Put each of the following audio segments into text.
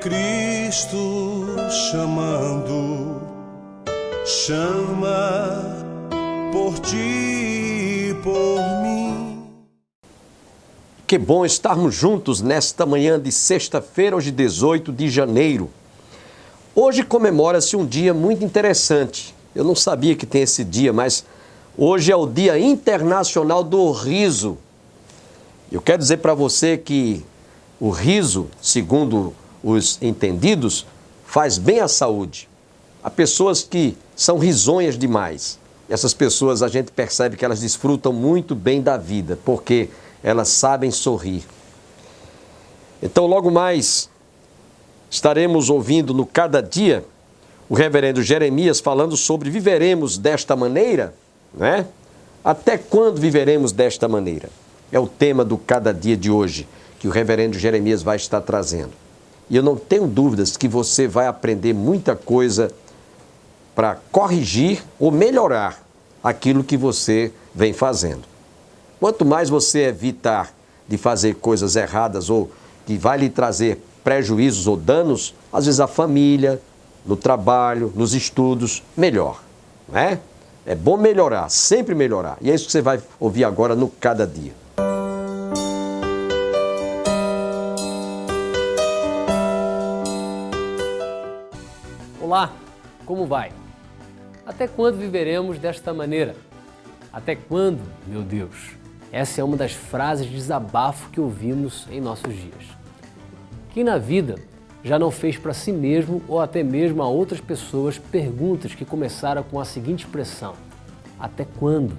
Cristo chamando, chama por ti e por mim. Que bom estarmos juntos nesta manhã de sexta-feira, hoje 18 de janeiro. Hoje comemora-se um dia muito interessante. Eu não sabia que tem esse dia, mas hoje é o Dia Internacional do Riso. Eu quero dizer para você que o riso, segundo os entendidos, faz bem à saúde. Há pessoas que são risonhas demais. Essas pessoas, a gente percebe que elas desfrutam muito bem da vida, porque elas sabem sorrir. Então, logo mais, estaremos ouvindo no Cada Dia o reverendo Jeremias falando sobre viveremos desta maneira, né? Até quando viveremos desta maneira? É o tema do Cada Dia de hoje, que o reverendo Jeremias vai estar trazendo. E eu não tenho dúvidas que você vai aprender muita coisa para corrigir ou melhorar aquilo que você vem fazendo. Quanto mais você evitar de fazer coisas erradas ou que vai lhe trazer prejuízos ou danos, às vezes a família, no trabalho, nos estudos, melhor, né? É bom melhorar, sempre melhorar. E é isso que você vai ouvir agora no Cada Dia. Olá, como vai? Até quando viveremos desta maneira? Até quando, meu Deus? Essa é uma das frases de desabafo que ouvimos em nossos dias. Quem na vida já não fez para si mesmo ou até mesmo a outras pessoas perguntas que começaram com a seguinte expressão: até quando?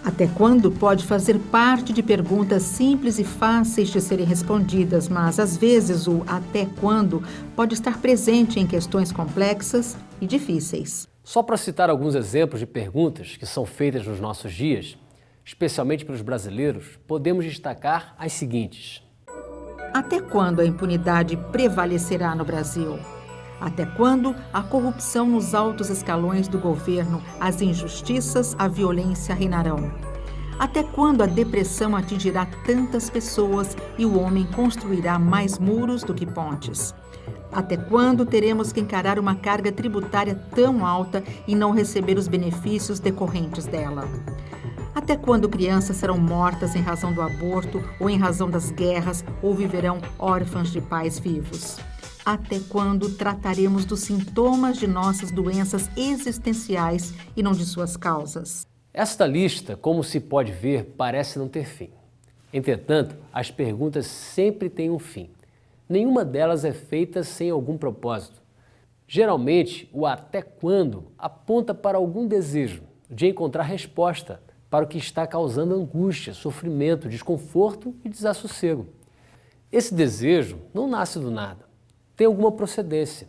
Até quando pode fazer parte de perguntas simples e fáceis de serem respondidas, mas às vezes o até quando pode estar presente em questões complexas e difíceis. Só para citar alguns exemplos de perguntas que são feitas nos nossos dias, especialmente pelos brasileiros, podemos destacar as seguintes. Até quando a impunidade prevalecerá no Brasil? Até quando a corrupção nos altos escalões do governo, as injustiças, a violência reinarão? Até quando a depressão atingirá tantas pessoas e o homem construirá mais muros do que pontes? Até quando teremos que encarar uma carga tributária tão alta e não receber os benefícios decorrentes dela? Até quando crianças serão mortas em razão do aborto ou em razão das guerras ou viverão órfãs de pais vivos? Até quando trataremos dos sintomas de nossas doenças existenciais e não de suas causas? Esta lista, como se pode ver, parece não ter fim. Entretanto, as perguntas sempre têm um fim. Nenhuma delas é feita sem algum propósito. Geralmente, o até quando aponta para algum desejo de encontrar resposta para o que está causando angústia, sofrimento, desconforto e desassossego. Esse desejo não nasce do nada. Tem alguma procedência,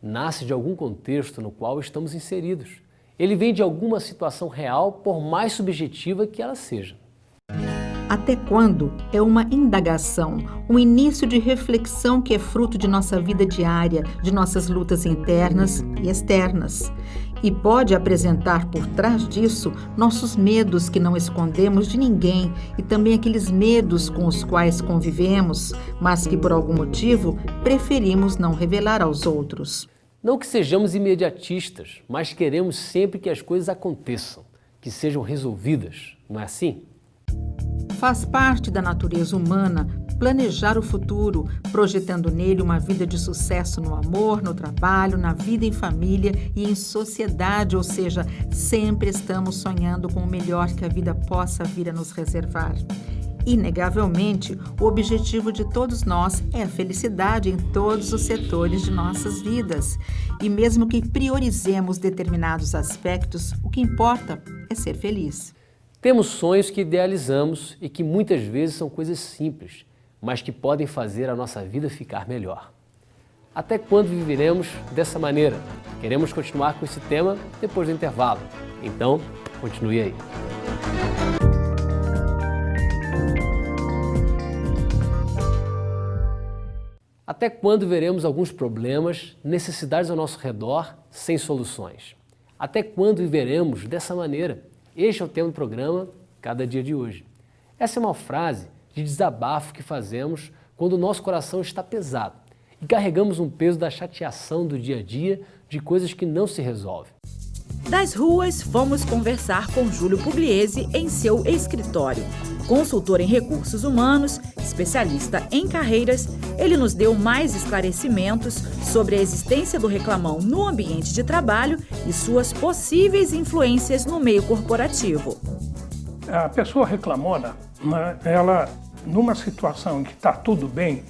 nasce de algum contexto no qual estamos inseridos. Ele vem de alguma situação real, por mais subjetiva que ela seja. Até quando é uma indagação, um início de reflexão que é fruto de nossa vida diária, de nossas lutas internas e externas. E pode apresentar por trás disso nossos medos que não escondemos de ninguém e também aqueles medos com os quais convivemos, mas que por algum motivo preferimos não revelar aos outros. Não que sejamos imediatistas, mas queremos sempre que as coisas aconteçam, que sejam resolvidas, não é assim? Faz parte da natureza humana planejar o futuro, projetando nele uma vida de sucesso no amor, no trabalho, na vida em família e em sociedade, ou seja, sempre estamos sonhando com o melhor que a vida possa vir a nos reservar. Inegavelmente, o objetivo de todos nós é a felicidade em todos os setores de nossas vidas. E mesmo que priorizemos determinados aspectos, o que importa é ser feliz. Temos sonhos que idealizamos e que muitas vezes são coisas simples, mas que podem fazer a nossa vida ficar melhor. Até quando viveremos dessa maneira? Queremos continuar com esse tema depois do intervalo. Então, continue aí. Até quando veremos alguns problemas, necessidades ao nosso redor, sem soluções? Até quando viveremos dessa maneira? Este é o tema do programa Cada Dia de hoje. Essa é uma frase de desabafo que fazemos quando o nosso coração está pesado e carregamos um peso da chateação do dia a dia, de coisas que não se resolvem. Das ruas, fomos conversar com Júlio Pugliese em seu escritório. Consultor em recursos humanos, especialista em carreiras, ele nos deu mais esclarecimentos sobre a existência do reclamão no ambiente de trabalho e suas possíveis influências no meio corporativo. A pessoa reclamona, ela, numa situação em que está tudo bem,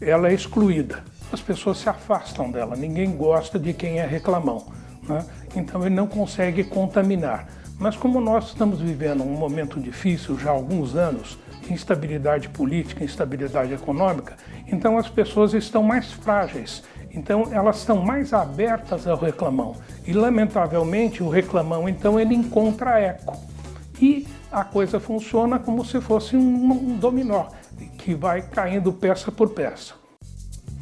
ela é excluída. As pessoas se afastam dela, ninguém gosta de quem é reclamão, né? Então ele não consegue contaminar. Mas como nós estamos vivendo um momento difícil já há alguns anos, instabilidade política, instabilidade econômica, então as pessoas estão mais frágeis, então elas estão mais abertas ao reclamão. E lamentavelmente o reclamão então ele encontra eco. E a coisa funciona como se fosse um dominó, que vai caindo peça por peça.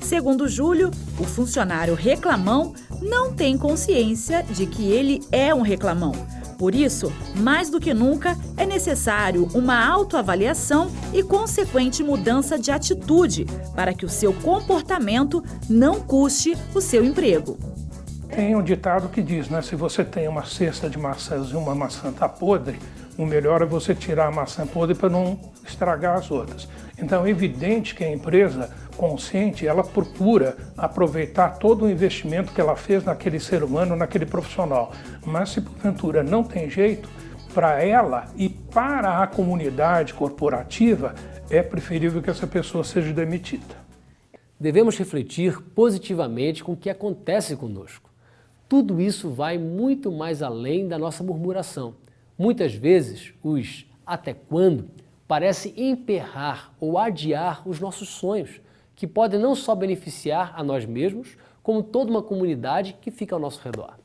Segundo Júlio, o funcionário reclamão não tem consciência de que ele é um reclamão. Por isso, mais do que nunca, é necessário uma autoavaliação e consequente mudança de atitude para que o seu comportamento não custe o seu emprego. Tem um ditado que diz, né? Se você tem uma cesta de maçãs e uma maçã está podre, o melhor é você tirar a maçã podre para não estragar as outras. Então é evidente que a empresa consciente, ela procura aproveitar todo o investimento que ela fez naquele ser humano, naquele profissional. Mas se porventura não tem jeito, para ela e para a comunidade corporativa, é preferível que essa pessoa seja demitida. Devemos refletir positivamente com o que acontece conosco. Tudo isso vai muito mais além da nossa murmuração. Muitas vezes, os até quando parece emperrar ou adiar os nossos sonhos, que podem não só beneficiar a nós mesmos, como toda uma comunidade que fica ao nosso redor.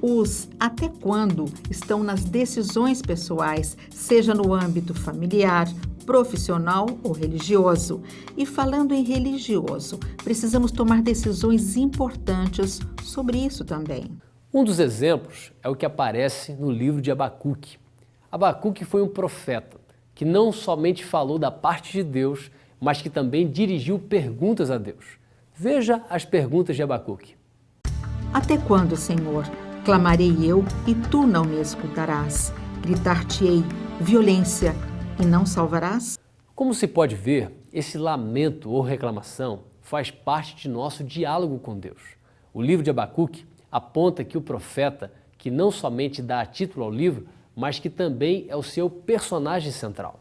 Os até quando estão nas decisões pessoais, seja no âmbito familiar, profissional ou religioso. E falando em religioso, precisamos tomar decisões importantes sobre isso também. Um dos exemplos é o que aparece no livro de Abacuque. Abacuque foi um profeta que não somente falou da parte de Deus, mas que também dirigiu perguntas a Deus. Veja as perguntas de Abacuque. Até quando, Senhor, clamarei eu e tu não me escutarás? Gritar-te-ei violência e não salvarás? Como se pode ver, esse lamento ou reclamação faz parte de nosso diálogo com Deus. O livro de Abacuque aponta que o profeta, que não somente dá título ao livro, mas que também é o seu personagem central.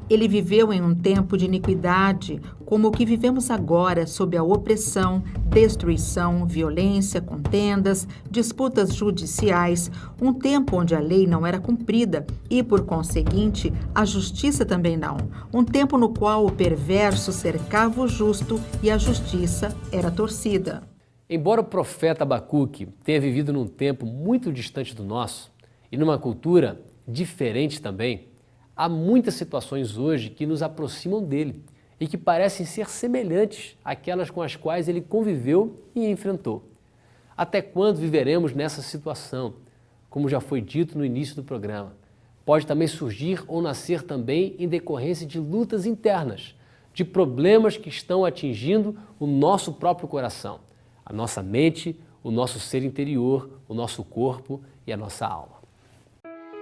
Ele viveu em um tempo de iniquidade, como o que vivemos agora, sob a opressão, destruição, violência, contendas, disputas judiciais, um tempo onde a lei não era cumprida e, por conseguinte, a justiça também não. Um tempo no qual o perverso cercava o justo e a justiça era torcida. Embora o profeta Abacuque tenha vivido num tempo muito distante do nosso e numa cultura diferente também, há muitas situações hoje que nos aproximam dele e que parecem ser semelhantes àquelas com as quais ele conviveu e enfrentou. Até quando viveremos nessa situação? Como já foi dito no início do programa, pode também surgir ou nascer também em decorrência de lutas internas, de problemas que estão atingindo o nosso próprio coração, a nossa mente, o nosso ser interior, o nosso corpo e a nossa alma.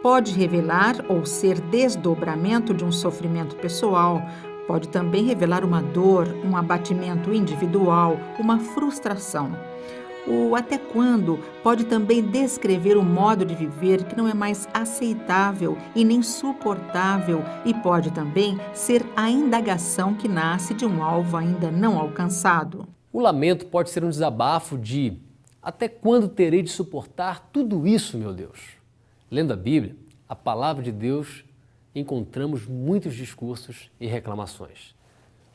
Pode revelar ou ser desdobramento de um sofrimento pessoal, pode também revelar uma dor, um abatimento individual, uma frustração. O até quando pode também descrever um modo de viver que não é mais aceitável e nem suportável e pode também ser a indagação que nasce de um alvo ainda não alcançado. O lamento pode ser um desabafo de até quando terei de suportar tudo isso, meu Deus? Lendo a Bíblia, a palavra de Deus, encontramos muitos discursos e reclamações.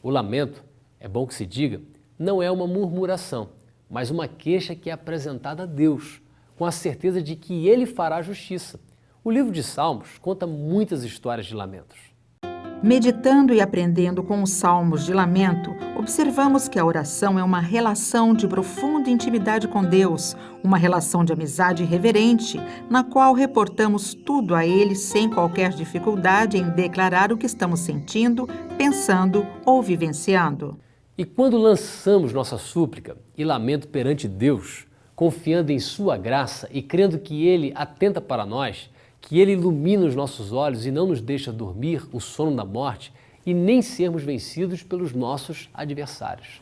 O lamento, é bom que se diga, não é uma murmuração, mas uma queixa que é apresentada a Deus, com a certeza de que Ele fará justiça. O livro de Salmos conta muitas histórias de lamentos. Meditando e aprendendo com os salmos de lamento, observamos que a oração é uma relação de profunda intimidade com Deus, uma relação de amizade reverente, na qual reportamos tudo a Ele sem qualquer dificuldade em declarar o que estamos sentindo, pensando ou vivenciando. E quando lançamos nossa súplica e lamento perante Deus, confiando em sua graça e crendo que Ele atenta para nós, que Ele ilumina os nossos olhos e não nos deixa dormir o sono da morte e nem sermos vencidos pelos nossos adversários.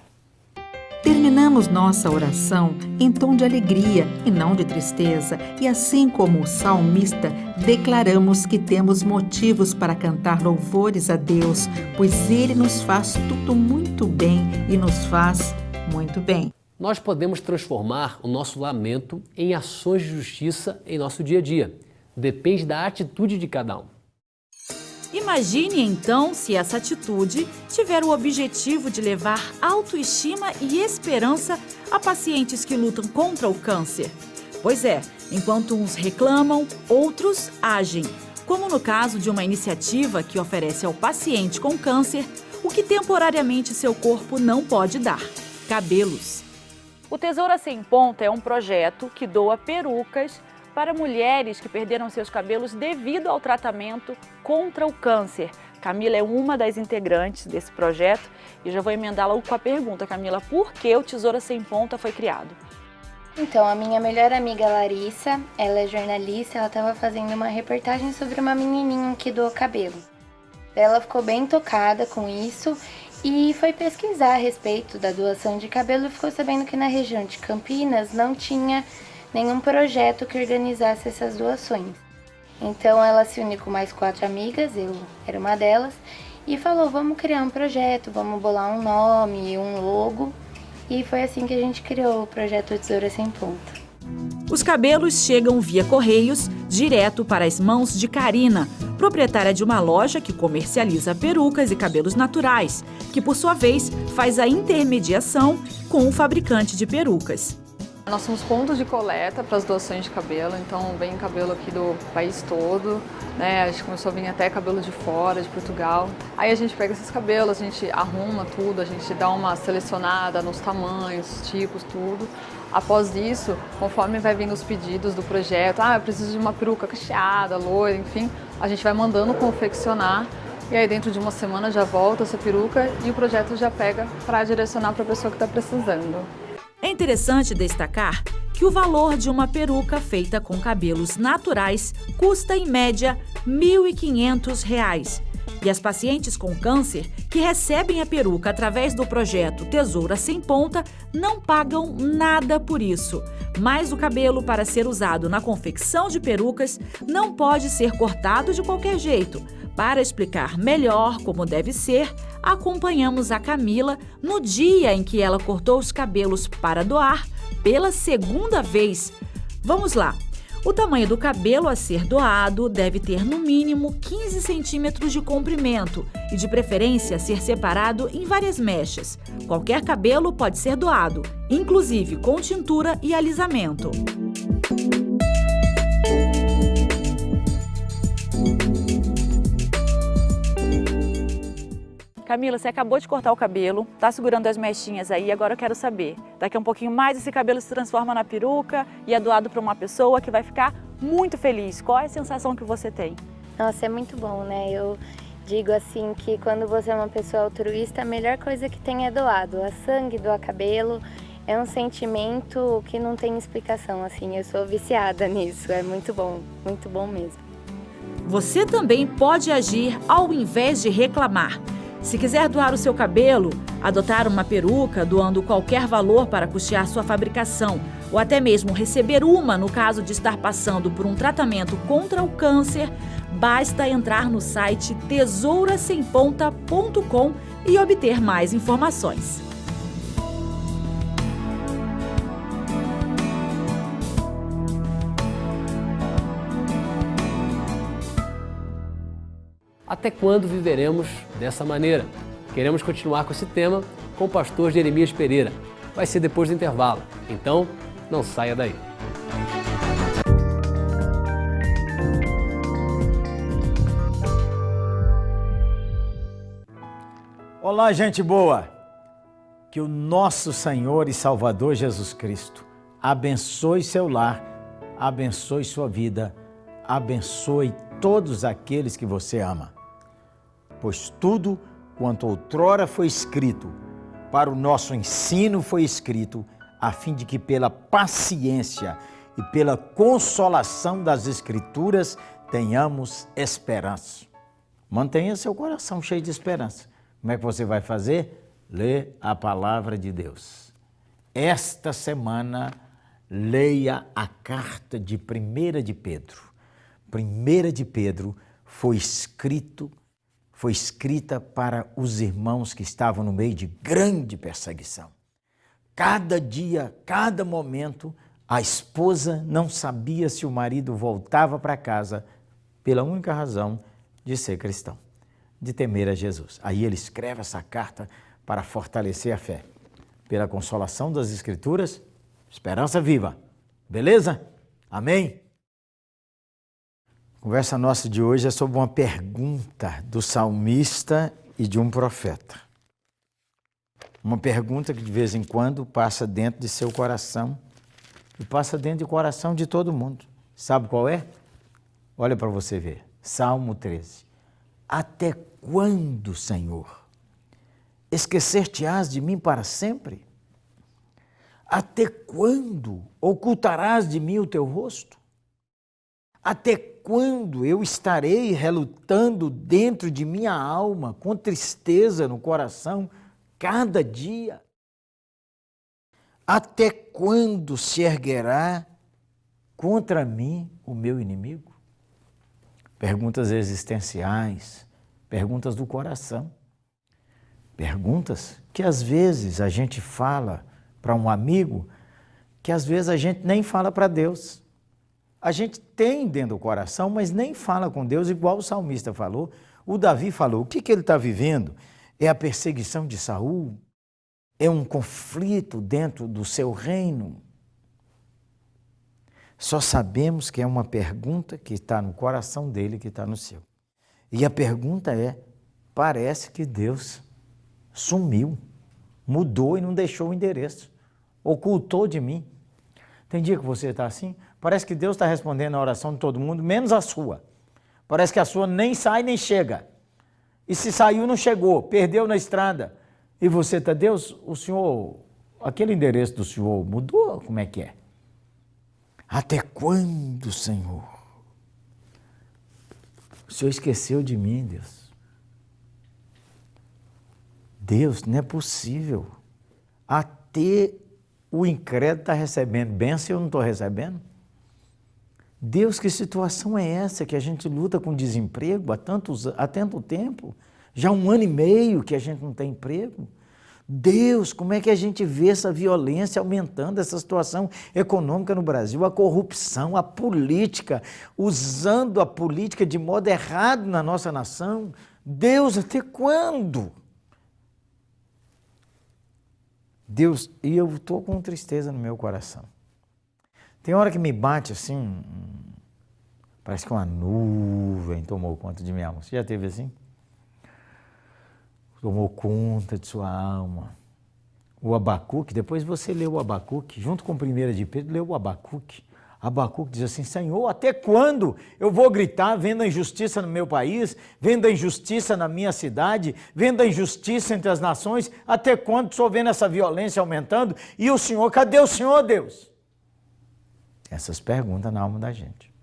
Terminamos nossa oração em tom de alegria e não de tristeza, e assim como o salmista, declaramos que temos motivos para cantar louvores a Deus, pois Ele nos faz tudo muito bem e nos faz muito bem. Nós podemos transformar o nosso lamento em ações de justiça em nosso dia a dia. Depende da atitude de cada um. Imagine então se essa atitude tiver o objetivo de levar autoestima e esperança a pacientes que lutam contra o câncer. Pois é, enquanto uns reclamam, outros agem, como no caso de uma iniciativa que oferece ao paciente com câncer o que temporariamente seu corpo não pode dar: cabelos. O Tesoura Sem Ponta é um projeto que doa perucas para mulheres que perderam seus cabelos devido ao tratamento contra o câncer. Camila é uma das integrantes desse projeto e já vou emendar logo com a pergunta, Camila, por que o Tesoura Sem Ponta foi criado? Então, a minha melhor amiga Larissa, ela é jornalista, ela estava fazendo uma reportagem sobre uma menininha que doou cabelo. Ela ficou bem tocada com isso e foi pesquisar a respeito da doação de cabelo e ficou sabendo que na região de Campinas não tinha nenhum projeto que organizasse essas doações. Então ela se uniu com mais 4 amigas, eu era uma delas, e falou: vamos criar um projeto, vamos bolar um nome, um logo. E foi assim que a gente criou o projeto Tesoura Sem Ponta. Os cabelos chegam via correios direto para as mãos de Karina, proprietária de uma loja que comercializa perucas e cabelos naturais, que por sua vez faz a intermediação com o fabricante de perucas. Nós somos pontos de coleta para as doações de cabelo, então vem cabelo aqui do país todo, né? A gente começou a vir até cabelo de fora, de Portugal. Aí a gente pega esses cabelos, a gente arruma tudo, a gente dá uma selecionada nos tamanhos, tipos, tudo. Após isso, conforme vai vindo os pedidos do projeto, eu preciso de uma peruca cacheada, loira, enfim, a gente vai mandando confeccionar. E aí dentro de uma semana já volta essa peruca e o projeto já pega para direcionar para a pessoa que está precisando. É interessante destacar que o valor de uma peruca feita com cabelos naturais custa, em média, R$ 1.500. E as pacientes com câncer que recebem a peruca através do projeto Tesoura Sem Ponta não pagam nada por isso. Mas o cabelo, para ser usado na confecção de perucas, não pode ser cortado de qualquer jeito. Para explicar melhor como deve ser, acompanhamos a Camila no dia em que ela cortou os cabelos para doar pela segunda vez. Vamos lá! O tamanho do cabelo a ser doado deve ter no mínimo 15 centímetros de comprimento e, de preferência, ser separado em várias mechas. Qualquer cabelo pode ser doado, inclusive com tintura e alisamento. Camila, você acabou de cortar o cabelo, tá segurando as mechinhas aí, agora eu quero saber, daqui a um pouquinho mais esse cabelo se transforma na peruca e é doado para uma pessoa que vai ficar muito feliz. Qual é a sensação que você tem? Nossa, é muito bom, né? Eu digo assim que quando você é uma pessoa altruísta, a melhor coisa que tem é doar. Doar sangue, doar cabelo, é um sentimento que não tem explicação, assim, eu sou viciada nisso, é muito bom mesmo. Você também pode agir ao invés de reclamar. Se quiser doar o seu cabelo, adotar uma peruca, doando qualquer valor para custear sua fabricação, ou até mesmo receber uma no caso de estar passando por um tratamento contra o câncer, basta entrar no site tesourasemponta.com e obter mais informações. Até quando viveremos dessa maneira? Queremos continuar com esse tema com o pastor Jeremias Pereira. Vai ser depois do intervalo, então não saia daí. Olá, gente boa! Que o nosso Senhor e Salvador Jesus Cristo abençoe seu lar, abençoe sua vida, abençoe todos aqueles que você ama. Pois tudo quanto outrora foi escrito para o nosso ensino foi escrito, a fim de que pela paciência e pela consolação das Escrituras tenhamos esperança. Mantenha seu coração cheio de esperança. Como é que você vai fazer? Lê a palavra de Deus. Esta semana, leia a carta de 1 de Pedro. 1 de Pedro foi escrita para os irmãos que estavam no meio de grande perseguição. Cada dia, cada momento, a esposa não sabia se o marido voltava para casa pela única razão de ser cristão, de temer a Jesus. Aí ele escreve essa carta para fortalecer a fé. Pela consolação das Escrituras, esperança viva. Beleza? Amém? A conversa nossa de hoje é sobre uma pergunta do salmista e de um profeta. Uma pergunta que de vez em quando passa dentro de seu coração e passa dentro do coração de todo mundo. Sabe qual é? Olha para você ver. Salmo 13. Até quando, Senhor, esquecer-te-ás de mim para sempre? Até quando ocultarás de mim o teu rosto? Até quando eu estarei relutando dentro de minha alma, com tristeza no coração, cada dia? Até quando se erguerá contra mim o meu inimigo? Perguntas existenciais, perguntas do coração. Perguntas que às vezes a gente fala para um amigo, que às vezes a gente nem fala para Deus. A gente tem dentro do coração, mas nem fala com Deus, igual o salmista falou. O Davi falou, o que ele está vivendo? É a perseguição de Saul? É um conflito dentro do seu reino? Só sabemos que é uma pergunta que está no coração dele, que está no seu. E a pergunta é, parece que Deus sumiu, mudou e não deixou o endereço, ocultou de mim. Tem dia que você está assim? Parece que Deus está respondendo a oração de todo mundo, menos a sua. Parece que a sua nem sai nem chega. E se saiu, não chegou, perdeu na estrada. E você está, Deus, o senhor, aquele endereço do senhor mudou? Como é que é? Até quando, Senhor? O Senhor esqueceu de mim, Deus. Deus, não é possível. Até o incrédulo está recebendo bênção e eu não estou recebendo? Deus, que situação é essa que a gente luta com desemprego há tanto tempo? Já 1 ano e meio que a gente não tem emprego? Deus, como é que a gente vê essa violência aumentando, essa situação econômica no Brasil, a corrupção, a política, usando a política de modo errado na nossa nação? Deus, até quando? Deus, e eu estou com tristeza no meu coração. Tem hora que me bate assim, parece que uma nuvem tomou conta de minha alma. Você já teve assim? Tomou conta de sua alma. O Abacuque, depois você lê o Abacuque, junto com 1 de Pedro, lê o Abacuque. Abacuque diz assim, Senhor, até quando eu vou gritar vendo a injustiça no meu país, vendo a injustiça na minha cidade, vendo a injustiça entre as nações, até quando estou vendo essa violência aumentando? E o Senhor, cadê o Senhor, Deus? Essas perguntas na alma da gente.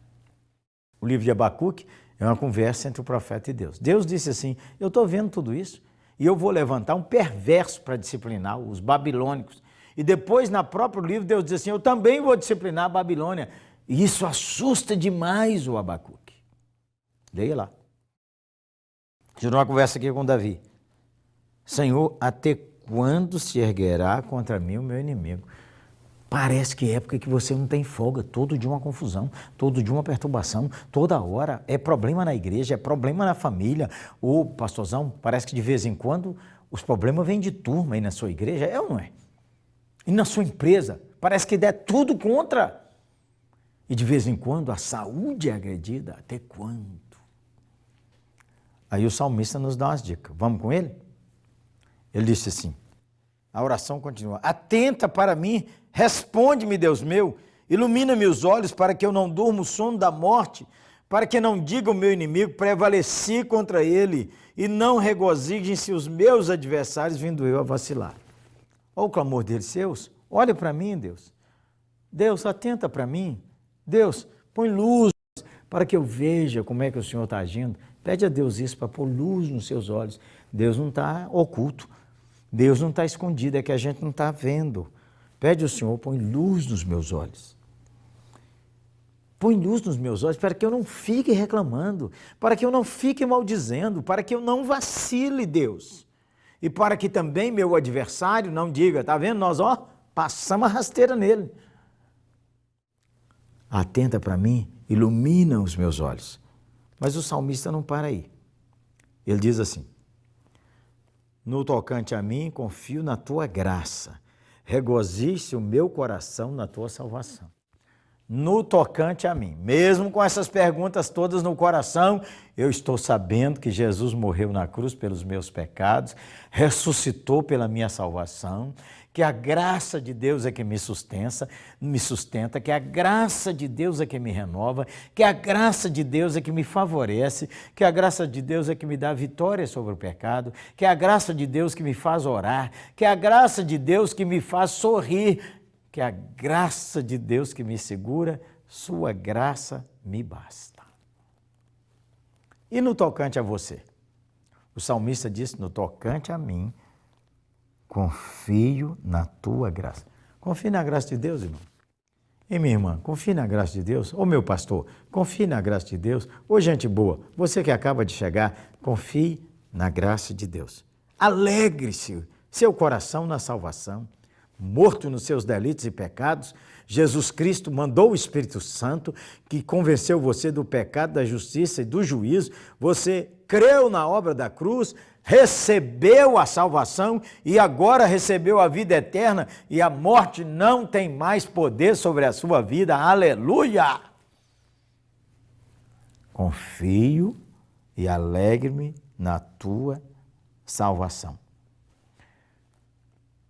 O livro de Abacuque é uma conversa entre o profeta e Deus. Deus disse assim, eu estou vendo tudo isso, e eu vou levantar um perverso para disciplinar os babilônicos. E depois, na próprio livro, Deus diz assim, eu também vou disciplinar a Babilônia. E isso assusta demais o Abacuque. Leia lá. Tirou uma conversa aqui com Davi. Senhor, até quando se erguerá contra mim o meu inimigo? Parece que é época que você não tem folga, todo dia uma confusão, todo dia uma perturbação, toda hora é problema na igreja, é problema na família. Ô, pastorzão, parece que de vez em quando os problemas vêm de turma aí na sua igreja, é ou não é? E na sua empresa, parece que der tudo contra. E de vez em quando a saúde é agredida, até quando? Aí o salmista nos dá umas dicas, vamos com ele? Ele disse assim, a oração continua, atenta para mim, responde-me, Deus meu, ilumina-me os olhos para que eu não durma o sono da morte, para que não diga o meu inimigo, prevaleci contra ele, e não regozijem-se os meus adversários, vindo eu a vacilar. Olha o clamor deles seus. Olha para mim, Deus. Deus, atenta para mim. Deus, põe luz para que eu veja como é que o Senhor está agindo. Pede a Deus isso para pôr luz nos seus olhos. Deus não está oculto. Deus não está escondido, é que a gente não está vendo. Pede ao Senhor, põe luz nos meus olhos. Põe luz nos meus olhos para que eu não fique reclamando, para que eu não fique maldizendo, para que eu não vacile, Deus. E para que também meu adversário não diga, está vendo, nós passamos a rasteira nele. Atenta para mim, ilumina os meus olhos. Mas o salmista não para aí. Ele diz assim: no tocante a mim, confio na tua graça. Regozije-se o meu coração na tua salvação. No tocante a mim, mesmo com essas perguntas todas no coração, eu estou sabendo que Jesus morreu na cruz pelos meus pecados, ressuscitou pela minha salvação, que a graça de Deus é que me sustenta, que a graça de Deus é que me renova, que a graça de Deus é que me favorece, que a graça de Deus é que me dá vitória sobre o pecado, que a graça de Deus que me faz orar, que a graça de Deus que me faz sorrir, que a graça de Deus que me segura, sua graça me basta. E no tocante a você? O salmista disse, no tocante a mim, confio na tua graça. Confie na graça de Deus, irmão. E minha irmã, confie na graça de Deus. Ô meu pastor, confie na graça de Deus. Ô gente boa, você que acaba de chegar, confie na graça de Deus. Alegre-se seu coração na salvação. Morto nos seus delitos e pecados, Jesus Cristo mandou o Espírito Santo que convenceu você do pecado, da justiça e do juízo. Você creu na obra da cruz, recebeu a salvação e agora recebeu a vida eterna e a morte não tem mais poder sobre a sua vida. Aleluia! Confio e alegre-me na tua salvação.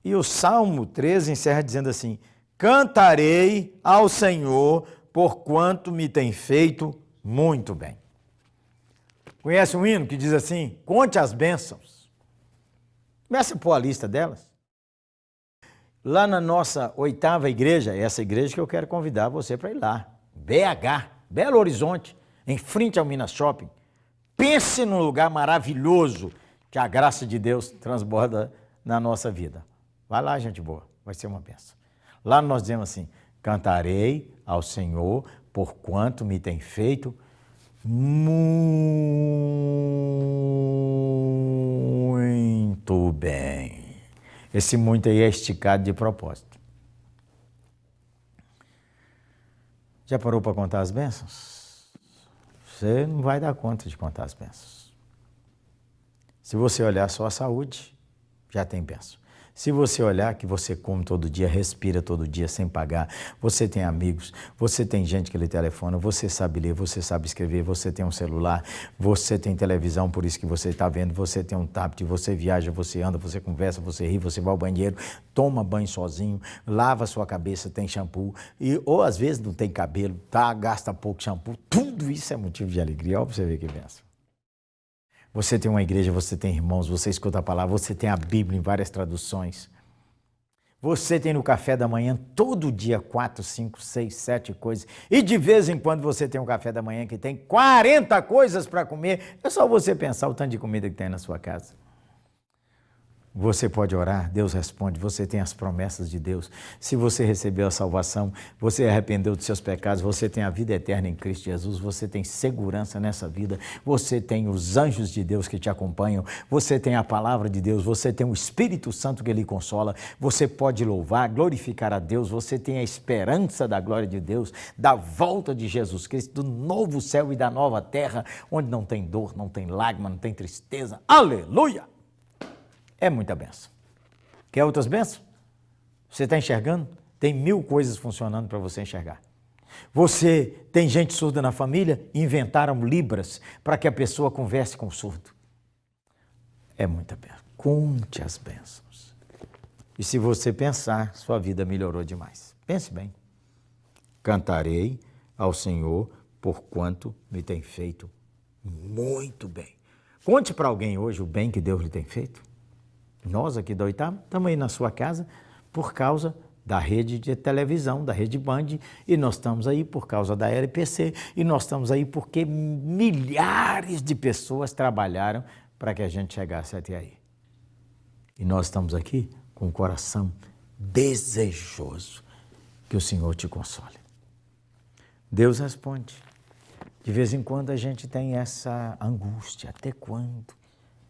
E o Salmo 13 encerra dizendo assim: cantarei ao Senhor, porquanto me tem feito muito bem. Conhece um hino que diz assim: conte as bênçãos. Começa a pôr a lista delas. Lá na nossa 8ª igreja, essa igreja que eu quero convidar você para ir lá, BH, Belo Horizonte, em frente ao Minas Shopping. Pense num lugar maravilhoso que a graça de Deus transborda na nossa vida. Vai lá, gente boa, vai ser uma bênção. Lá nós dizemos assim: cantarei ao Senhor, porquanto me tem feito muito bem. Esse muito aí é esticado de propósito. Já parou para contar as bênçãos? Você não vai dar conta de contar as bênçãos. Se você olhar só a saúde, já tem bênção. Se você olhar que você come todo dia, respira todo dia sem pagar, você tem amigos, você tem gente que lhe telefona, você sabe ler, você sabe escrever, você tem um celular, você tem televisão, por isso que você está vendo, você tem um tablet, você viaja, você anda, você conversa, você ri, você vai ao banheiro, toma banho sozinho, lava a sua cabeça, tem shampoo, ou às vezes não tem cabelo, gasta pouco shampoo, tudo isso é motivo de alegria. Olha para você ver que bênção. Você tem uma igreja, você tem irmãos, você escuta a palavra, você tem a Bíblia em várias traduções. Você tem no café da manhã todo dia 4, 5, 6, 7 coisas. E de vez em quando você tem um café da manhã que tem 40 coisas para comer. É só você pensar o tanto de comida que tem na sua casa. Você pode orar, Deus responde, você tem as promessas de Deus. Se você recebeu a salvação, você arrependeu dos seus pecados, você tem a vida eterna em Cristo Jesus, você tem segurança nessa vida, você tem os anjos de Deus que te acompanham, você tem a palavra de Deus, você tem o Espírito Santo que lhe consola, você pode louvar, glorificar a Deus, você tem a esperança da glória de Deus, da volta de Jesus Cristo, do novo céu e da nova terra, onde não tem dor, não tem lágrima, não tem tristeza. Aleluia! É muita bênção. Quer outras bênçãos? Você está enxergando? Tem 1000 coisas funcionando para você enxergar. Você tem gente surda na família? Inventaram Libras para que a pessoa converse com o surdo. É muita bênção. Conte as bênçãos. E se você pensar, sua vida melhorou demais. Pense bem. Cantarei ao Senhor, porquanto me tem feito muito bem. Conte para alguém hoje o bem que Deus lhe tem feito. Nós aqui da Oitava estamos aí na sua casa por causa da rede de televisão, da Rede Band, e nós estamos aí por causa da LPC, e nós estamos aí porque milhares de pessoas trabalharam para que a gente chegasse até aí. E nós estamos aqui com o coração desejoso que o Senhor te console. Deus responde. De vez em quando a gente tem essa angústia. Até quando?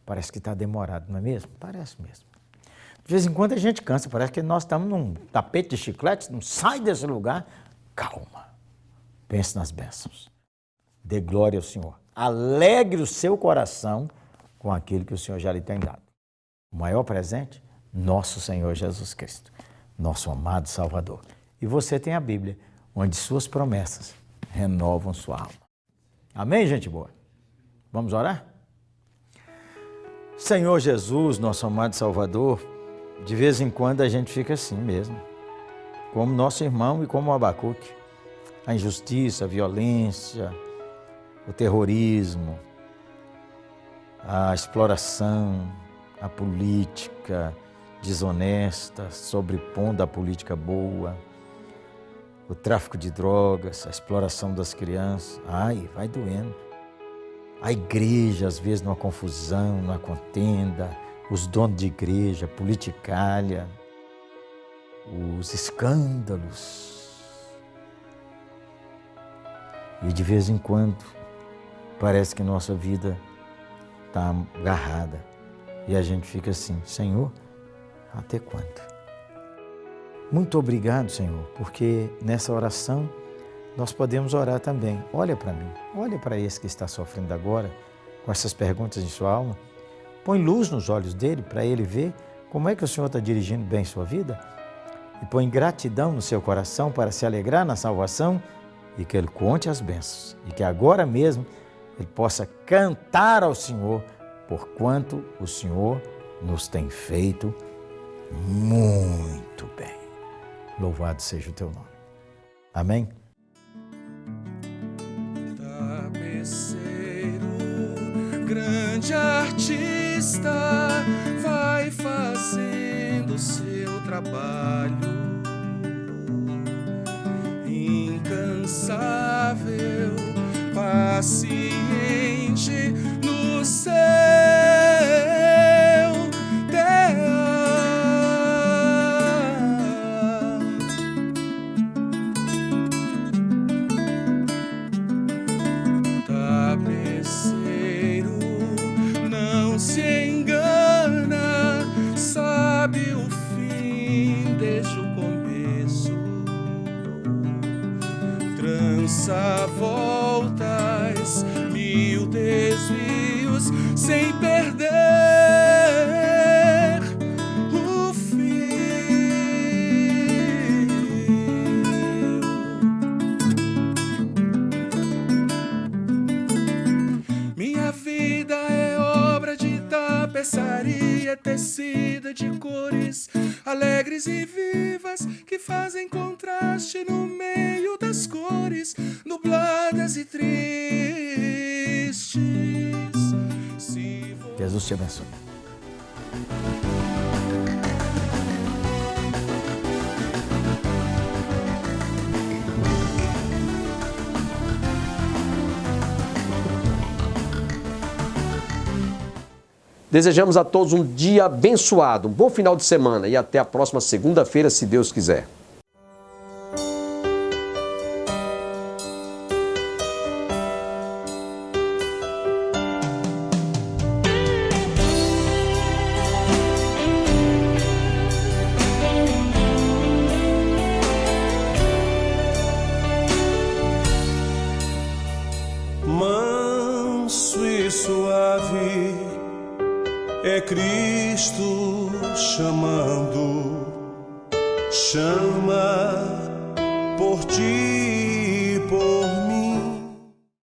Parece que está demorado, não é mesmo? Parece mesmo. De vez em quando a gente cansa, parece que nós estamos num tapete de chiclete, não sai desse lugar. Calma. Pense nas bênçãos. Dê glória ao Senhor. Alegre o seu coração com aquilo que o Senhor já lhe tem dado. O maior presente, nosso Senhor Jesus Cristo, nosso amado Salvador. E você tem a Bíblia, onde suas promessas renovam sua alma. Amém, gente boa? Vamos orar? Senhor Jesus, nosso amado Salvador, de vez em quando a gente fica assim mesmo, como nosso irmão e como o Abacuque. A injustiça, a violência, o terrorismo, a exploração, a política desonesta, sobrepondo a política boa, o tráfico de drogas, a exploração das crianças. Ai, vai doendo. A igreja, às vezes, numa confusão, numa contenda, os donos de igreja, politicalha, os escândalos. E de vez em quando, parece que nossa vida está agarrada. E a gente fica assim, Senhor, até quando? Muito obrigado, Senhor, porque nessa oração nós podemos orar também. Olha para mim, olha para esse que está sofrendo agora, com essas perguntas em sua alma. Põe luz nos olhos dele para ele ver como é que o Senhor está dirigindo bem sua vida. E põe gratidão no seu coração para se alegrar na salvação e que ele conte as bênçãos. E que agora mesmo ele possa cantar ao Senhor por quanto o Senhor nos tem feito muito bem. Louvado seja o teu nome. Amém? Tapeceiro, grande artista, vai fazendo seu trabalho, incansável, paciente no céu. Voltas, mil desvios, sem perder o fio. Minha vida é obra de tapeçaria, tecida de cores alegres e vivas, que fazem contraste no meio das cores nubladas e tristes. Jesus te abençoe. Desejamos a todos um dia abençoado, um bom final de semana e até a próxima segunda-feira, se Deus quiser. Manso e suave é Cristo chamando, chama por ti.